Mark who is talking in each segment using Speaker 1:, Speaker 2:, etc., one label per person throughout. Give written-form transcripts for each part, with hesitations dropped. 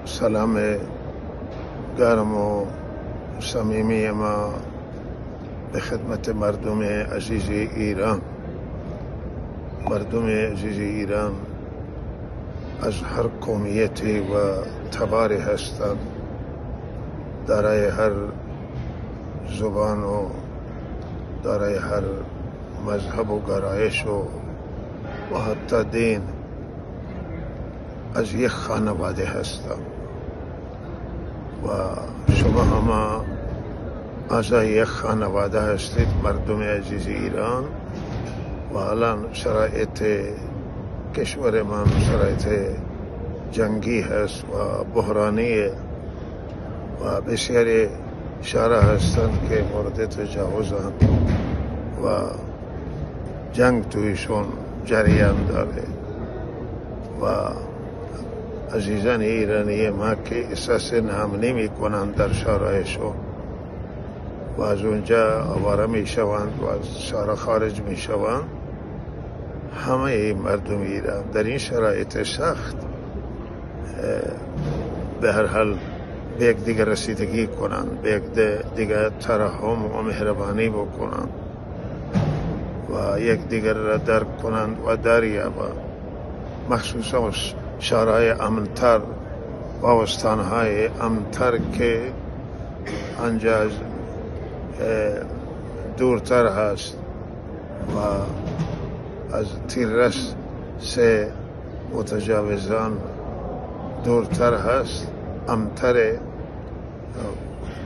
Speaker 1: سلام گرم و صمیمی ما به خدمت مردم عزیز ایران. مردم عزیز ایران از هر قومیتی و تباری هستند، دارای هر زبان و دارای هر مذهب و گرایش و حتی دین از یک خانواده هستند و شما همه اعضای یک خانواده هستید، مردم عزیز ایران. و الان شرایط کشور من شرایط جنگی هست و بحرانی و بسیاری شهرها هستند که مورد تجاوزند و جنگ تویشون جریان داره و عزیزان ایرانی ما که احساس ناامنی میکنند در شهرهایشون و از اونجا آواره میشوند و از شهر خارج میشوند. همه مردم ایران در این شرایط سخت به هر حال به یک دیگر رسیدگی کنند، به یک دیگر ترحم و مهربانی بکنند و یک دیگر را درک کنند و دریابند، مخصوصا شهرهای امنتر و استانهای امنتر که آنجا دورتر هست و از تیررس سه متجاوزان دورتر هست، امنتر.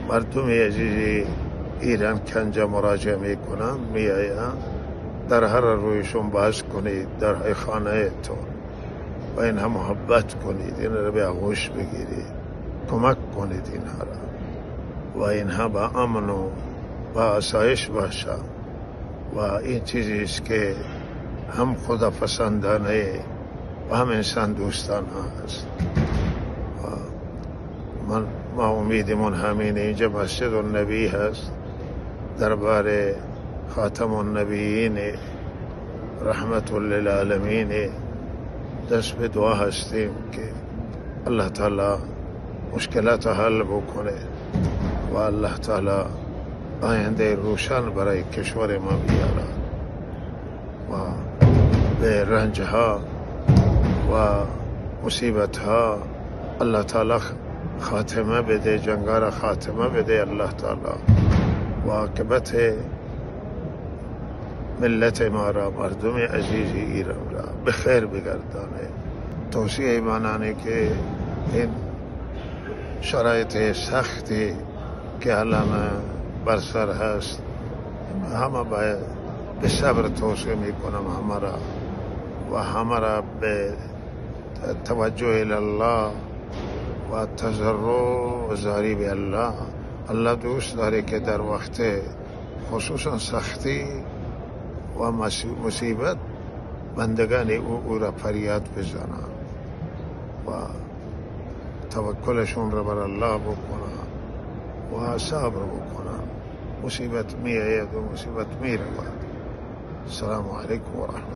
Speaker 1: مردم عزیز ایران که انجا مراجعه میکنند میآیند، در هر رویشون بحث کنید در خانه تون و اینها محبت کنید، این را به آغوش بگیرید، کمک کنید اینها را و اینها با امن و با آسایش باشند و این چیزی است که هم خدا پسندانه و هم انسان دوستانه است. ما امیدمون همینه. اینجا مسجد النبی هست، دربار خاتم النبیین رحمت للعالمین دست به دعا هستیم که الله تعالی مشکلات حل بکنه و الله تعالی آینده روشن برای کشور ما بیارد و به رنجها و مصیبتها الله تعالی خاتمه بده، جنگا را خاتمه بده الله تعالی و عاقبت ملت ما را، مردم عزیز ایران را به خیر بگردانه. توصیه منانه که این شرایط سختی که الان بر سر هست همه باید به صبر توصیه میکنم همه را و همه را به توجه الله و تضرع و زاری به الله. الله دوست داره که در وقت خصوصا سختی و مصیبت بندگان او را فریاد بزنند و توکلشون را بر الله بکنند و صبر بکنند. مصیبت می آید و مصیبت می رود. السلام علیکم و رحمت